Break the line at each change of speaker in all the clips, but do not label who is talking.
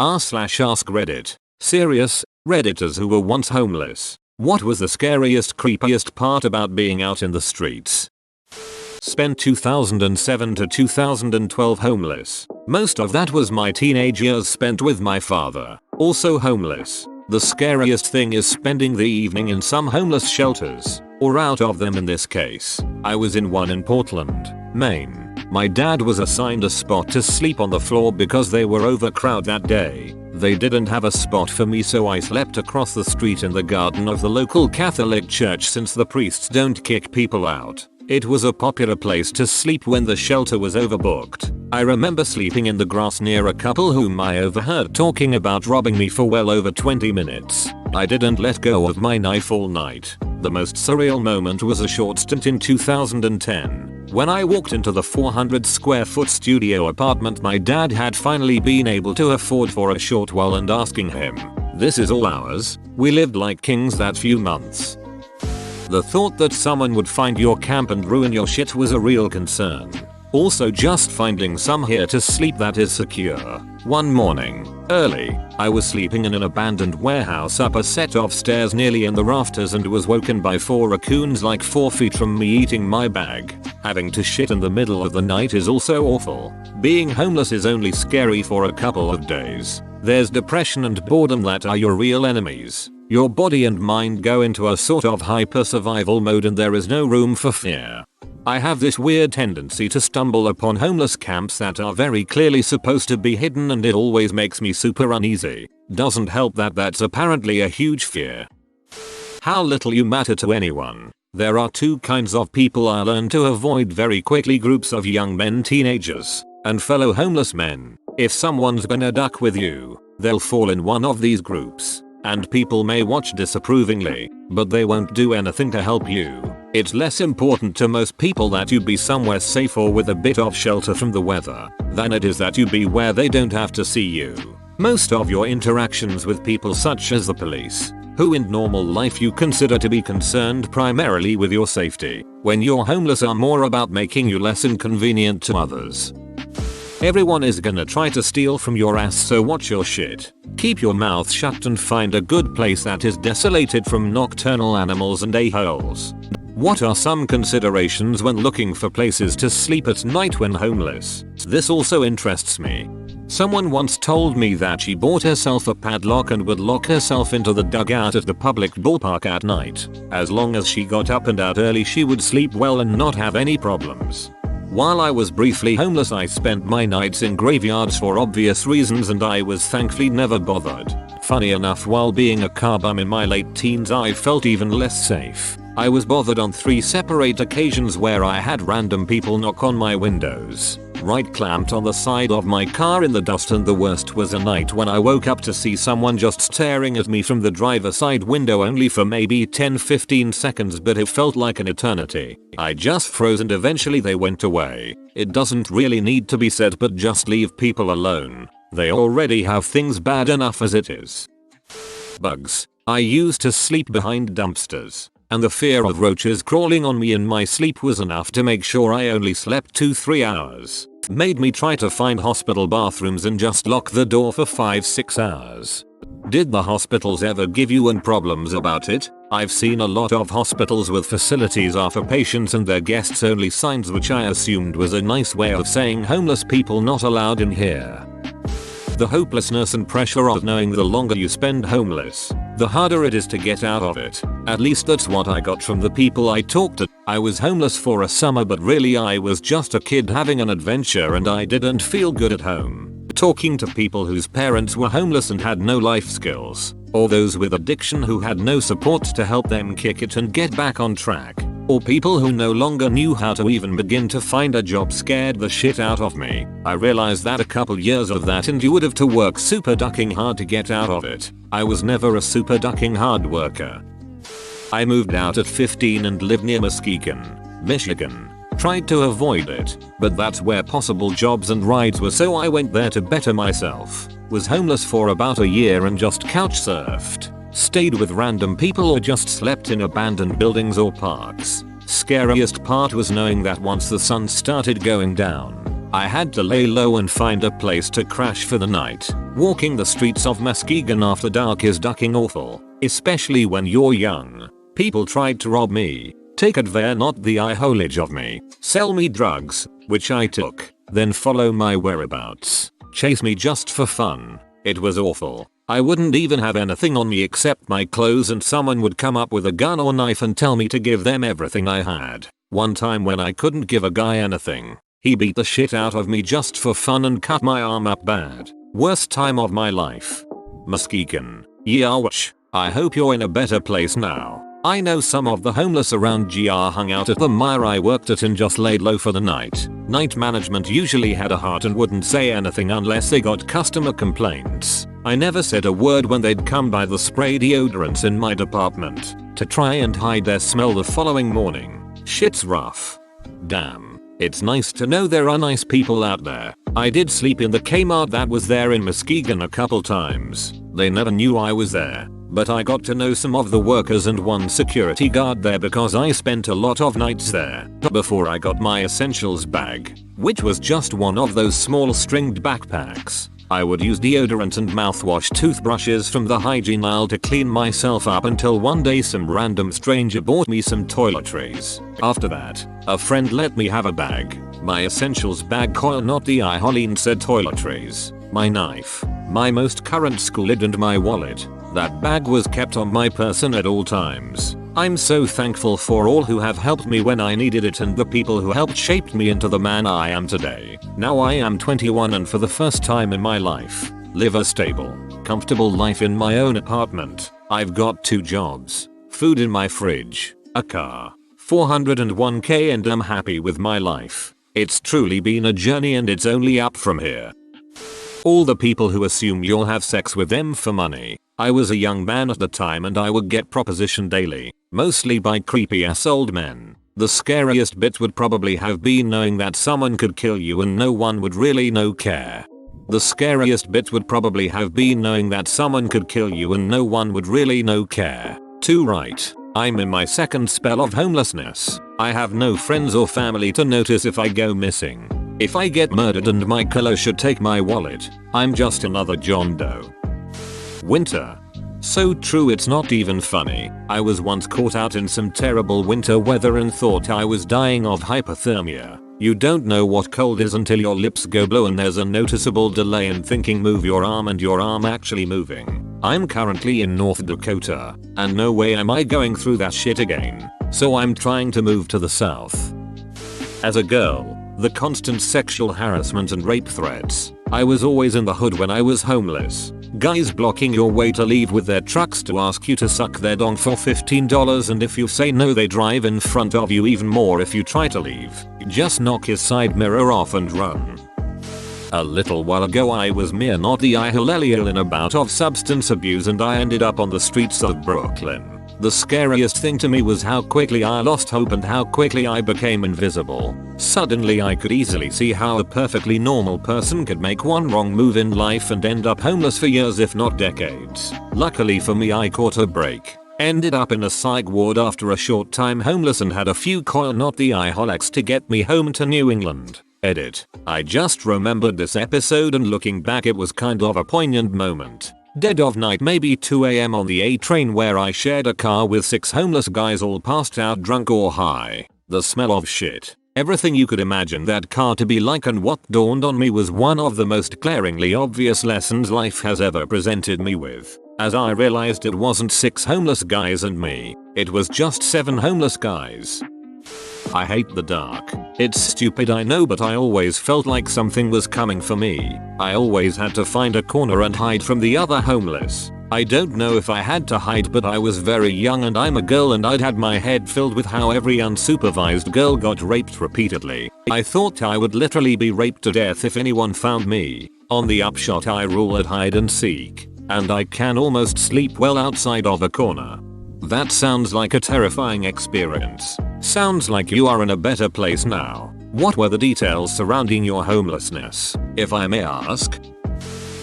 r/AskReddit. Serious, Redditors who were once homeless. What was the scariest, creepiest part about being out in the streets? Spent 2007 to 2012 homeless. Most of that was my teenage years spent with my father, also homeless. The scariest thing is spending the evening in some homeless shelters, or out of them in this case. I was in one in Portland, Maine. My dad was assigned a spot to sleep on the floor because they were overcrowded that day. They didn't have a spot for me, so I slept across the street in the garden of the local Catholic church since the priests don't kick people out. It was a popular place to sleep when the shelter was overbooked. I remember sleeping in the grass near a couple whom I overheard talking about robbing me for well over 20 minutes. I didn't let go of my knife all night. The most surreal moment was a short stint in 2010, when I walked into the 400 square foot studio apartment my dad had finally been able to afford for a short while, and asking him, "This is all ours?" We lived like kings that few months. The thought that someone would find your camp and ruin your shit was a real concern. Also, just finding somewhere to sleep that is secure. One morning, early, I was sleeping in an abandoned warehouse up a set of stairs nearly in the rafters and was woken by 4 raccoons like 4 feet from me eating my bag. Having to shit in the middle of the night is also awful. Being homeless is only scary for a couple of days. There's depression and boredom that are your real enemies. Your body and mind go into a sort of hyper survival mode and there is no room for fear. I have this weird tendency to stumble upon homeless camps that are very clearly supposed to be hidden, and it always makes me super uneasy. Doesn't help that that's apparently a huge fear. How little you matter to anyone. There are 2 kinds of people I learned to avoid very quickly: groups of young men, teenagers, and fellow homeless men. If someone's gonna duck with you, they'll fall in one of these groups. And people may watch disapprovingly, but they won't do anything to help you. It's less important to most people that you be somewhere safe or with a bit of shelter from the weather than it is that you be where they don't have to see you. Most of your interactions with people such as the police, who in normal life you consider to be concerned primarily with your safety, when you're homeless are more about making you less inconvenient to others. Everyone is gonna try to steal from your ass, so watch your shit. Keep your mouth shut and find a good place that is desolated from nocturnal animals and a-holes. What are some considerations when looking for places to sleep at night when homeless? This also interests me. Someone once told me that she bought herself a padlock and would lock herself into the dugout at the public ballpark at night. As long as she got up and out early, she would sleep well and not have any problems. While I was briefly homeless, I spent my nights in graveyards for obvious reasons, and I was thankfully never bothered. Funny enough, while being a car bum in my late teens, I felt even less safe. I was bothered on 3 separate occasions where I had random people knock on my windows, right clamped on the side of my car in the dust, and the worst was a night when I woke up to see someone just staring at me from the driver's side window, only for maybe 10-15 seconds, but it felt like an eternity. I just froze and eventually they went away. It doesn't really need to be said, but just leave people alone. They already have things bad enough as it is. Bugs. I used to sleep behind dumpsters, and the fear of roaches crawling on me in my sleep was enough to make sure I only slept 2-3 hours. Made me try to find hospital bathrooms and just lock the door for 5-6 hours. Did the hospitals ever give you any problems about it? I've seen a lot of hospitals with facilities are for patients and their guests only signs, which I assumed was a nice way of saying homeless people not allowed in here. The hopelessness and pressure of knowing the longer you spend homeless, the harder it is to get out of it. At least that's what I got from the people I talked to. I was homeless for a summer, but really I was just a kid having an adventure and I didn't feel good at home. Talking to people whose parents were homeless and had no life skills, or those with addiction who had no support to help them kick it and get back on track, or people who no longer knew how to even begin to find a job scared the shit out of me. I realized that a couple years of that and you would have to work super ducking hard to get out of it. I was never a super ducking hard worker. I moved out at 15 and lived near Muskegon, Michigan. Tried to avoid it, but that's where possible jobs and rides were, so I went there to better myself. Was homeless for about a year and just couch surfed. Stayed with random people or just slept in abandoned buildings or parks. Scariest part was knowing that once the sun started going down, I had to lay low and find a place to crash for the night. Walking the streets of Muskegon after dark is ducking awful, especially when you're young. People tried to rob me, take advantage of me, sell me drugs, which I took, then follow my whereabouts, chase me just for fun. It was awful. I wouldn't even have anything on me except my clothes and someone would come up with a gun or knife and tell me to give them everything I had. One time when I couldn't give a guy anything, he beat the shit out of me just for fun and cut my arm up bad. Worst time of my life. Muskegon. Yeah, which, I hope you're in a better place now. I know some of the homeless around GR hung out at the mire I worked at and just laid low for the night. Night management usually had a heart and wouldn't say anything unless they got customer complaints. I never said a word when they'd come by the spray deodorants in my department to try and hide their smell the following morning. Shit's rough. Damn. It's nice to know there are nice people out there. I did sleep in the Kmart that was there in Muskegon a couple times. They never knew I was there, but I got to know some of the workers and one security guard there because I spent a lot of nights there before I got my essentials bag, which was just one of those small stringed backpacks. I would use deodorant and mouthwash toothbrushes from the hygiene aisle to clean myself up until one day some random stranger bought me some toiletries. After that, a friend let me have a bag. My essentials bag coil, not the Holleen said toiletries, my knife, my most current school id and my wallet. That bag was kept on my person at all times. I'm so thankful for all who have helped me when I needed it and the people who helped shape me into the man I am today. Now I am 21 and for the first time in my life, live a stable, comfortable life in my own apartment. I've got 2 jobs, food in my fridge, a car, 401k and I'm happy with my life. It's truly been a journey and it's only up from here. All the people who assume you'll have sex with them for money. I was a young man at the time and I would get propositioned daily, mostly by creepy ass old men. The scariest bit would probably have been knowing that someone could kill you and no one would really care. The scariest bit would probably have been knowing that someone could kill you and no one would really care. Too right. I'm in my second spell of homelessness. I have no friends or family to notice if I go missing. If I get murdered and my killer should take my wallet, I'm just another John Doe. Winter. So true it's not even funny. I was once caught out in some terrible winter weather and thought I was dying of hypothermia. You don't know what cold is until your lips go blue and there's a noticeable delay in thinking move your arm and your arm actually moving. I'm currently in North Dakota, and no way am I going through that shit again. So I'm trying to move to the south. As a girl, the constant sexual harassment and rape threats. I was always in the hood when I was homeless. Guys blocking your way to leave with their trucks to ask you to suck their dong for $15 and if you say no they drive in front of you even more if you try to leave. Just knock his side mirror off and run. A little while ago I was mere not the hilarious in a bout of substance abuse and I ended up on the streets of Brooklyn. The scariest thing to me was how quickly I lost hope and how quickly I became invisible. Suddenly I could easily see how a perfectly normal person could make one wrong move in life and end up homeless for years if not decades. Luckily for me I caught a break. Ended up in a psych ward after a short time homeless and had a few coil not the holics to get me home to New England. Edit. I just remembered this episode and looking back it was kind of a poignant moment. Dead of night, maybe 2 AM on the A train where I shared a car with 6 homeless guys all passed out drunk or high. The smell of shit. Everything you could imagine that car to be like, and what dawned on me was one of the most glaringly obvious lessons life has ever presented me with. As I realized it wasn't 6 homeless guys and me, it was just 7 homeless guys. I hate the dark. It's stupid I know, but I always felt like something was coming for me. I always had to find a corner and hide from the other homeless. I don't know if I had to hide, but I was very young and I'm a girl and I'd had my head filled with how every unsupervised girl got raped repeatedly. I thought I would literally be raped to death if anyone found me. On the upshot I rule at hide and seek, and I can almost sleep well outside of a corner. That sounds like a terrifying experience. Sounds like you are in a better place now. What were the details surrounding your homelessness, if I may ask?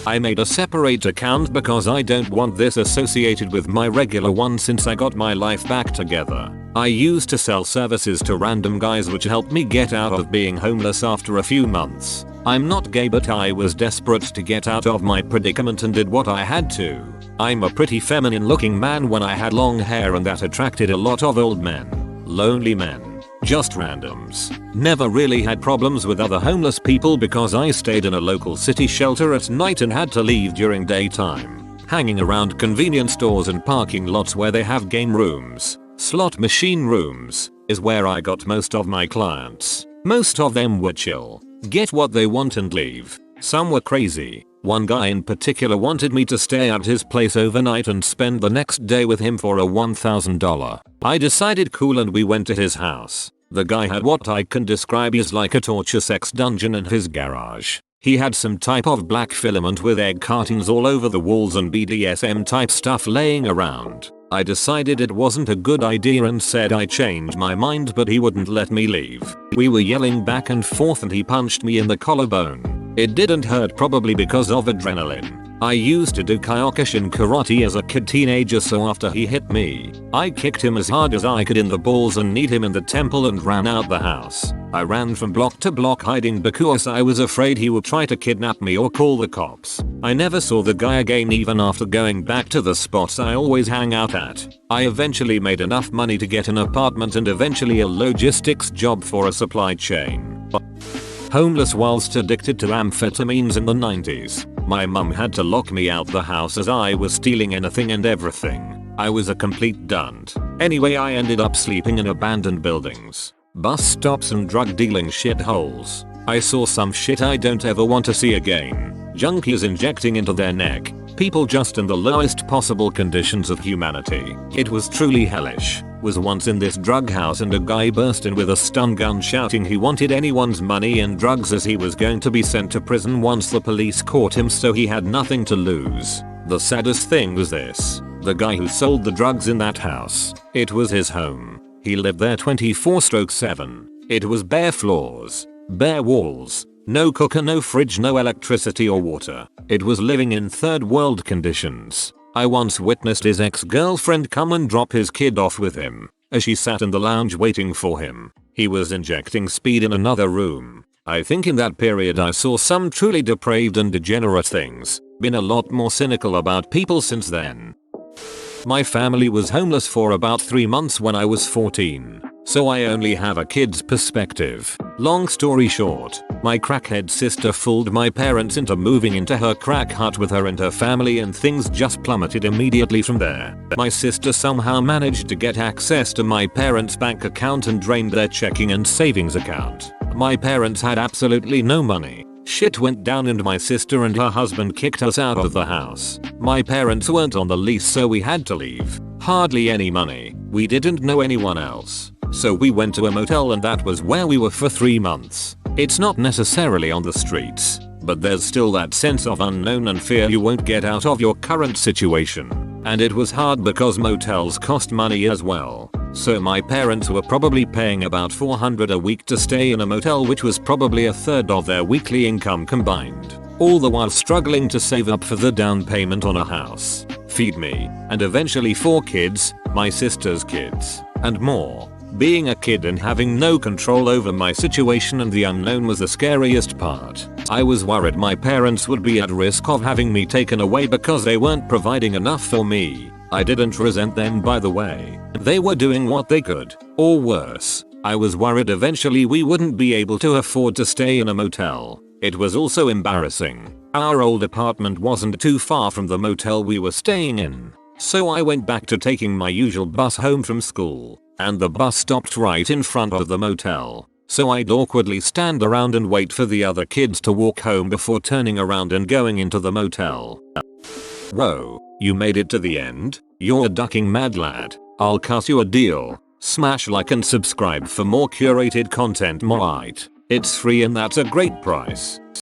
I made a separate account because I don't want this associated with my regular one since I got my life back together. I used to sell services to random guys which helped me get out of being homeless after a few months. I'm not gay but I was desperate to get out of my predicament and did what I had to. I'm a pretty feminine looking man when I had long hair and that attracted a lot of old men. Lonely men. Just randoms. Never really had problems with other homeless people because I stayed in a local city shelter at night and had to leave during daytime. Hanging around convenience stores and parking lots where they have game rooms, slot machine rooms, is where I got most of my clients. Most of them were chill. Get what they want and leave. Some were crazy. One guy in particular wanted me to stay at his place overnight and spend the next day with him for a $1,000. I decided cool and we went to his house. The guy had what I can describe as like a torture sex dungeon in his garage. He had some type of black filament with egg cartons all over the walls and BDSM type stuff laying around. I decided it wasn't a good idea and said I changed my mind but he wouldn't let me leave. We were yelling back and forth and he punched me in the collarbone. It didn't hurt probably because of adrenaline. I used to do Kyokushin karate as a teenager so after he hit me, I kicked him as hard as I could in the balls and kneed him in the temple and ran out the house. I ran from block to block hiding because I was afraid he would try to kidnap me or call the cops. I never saw the guy again even after going back to the spots I always hang out at. I eventually made enough money to get an apartment and eventually a logistics job for a supply chain. Homeless whilst addicted to amphetamines in the 90s. My mum had to lock me out the house as I was stealing anything and everything. I was a complete dunt. Anyway, I ended up sleeping in abandoned buildings, bus stops and drug dealing shitholes. I saw some shit I don't ever want to see again. Junkies injecting into their neck. People just in the lowest possible conditions of humanity. It was truly hellish. Was once in this drug house and a guy burst in with a stun gun shouting he wanted anyone's money and drugs as he was going to be sent to prison once the police caught him so he had nothing to lose. The saddest thing was this. The guy who sold the drugs in that house. It was his home. He lived there 24/7. It was bare floors, bare walls, no cooker, no fridge, no electricity or water. It was living in third world conditions. I once witnessed his ex-girlfriend come and drop his kid off with him. As she sat in the lounge waiting for him, he was injecting speed in another room. I think in that period I saw some truly depraved and degenerate things. Been a lot more cynical about people since then. My family was homeless for about 3 months when I was 14, so I only have a kid's perspective. Long story short, my crackhead sister fooled my parents into moving into her crack hut with her and her family and things just plummeted immediately from there. My sister somehow managed to get access to my parents' bank account and drained their checking and savings account. My parents had absolutely no money. Shit went down and my sister and her husband kicked us out of the house. My parents weren't on the lease so we had to leave. Hardly any money. We didn't know anyone else. So we went to a motel and that was where we were for 3 months. It's not necessarily on the streets, but there's still that sense of unknown and fear you won't get out of your current situation. And it was hard because motels cost money as well. So my parents were probably paying about $400 a week to stay in a motel which was probably a third of their weekly income combined. All the while struggling to save up for the down payment on a house, feed me, and eventually 4 kids, my sister's kids, and more. Being a kid and having no control over my situation and the unknown was the scariest part. I was worried my parents would be at risk of having me taken away because they weren't providing enough for me. I didn't resent them by the way. They were doing what they could, or worse. I was worried eventually we wouldn't be able to afford to stay in a motel. It was also embarrassing. Our old apartment wasn't too far from the motel we were staying in. So I went back to taking my usual bus home from school, and the bus stopped right in front of the motel. So I'd awkwardly stand around and wait for the other kids to walk home before turning around and going into the motel. Whoa, you made it to the end? You're a ducking mad lad. I'll cut you a deal. Smash like and subscribe for more curated content. It's free and that's a great price.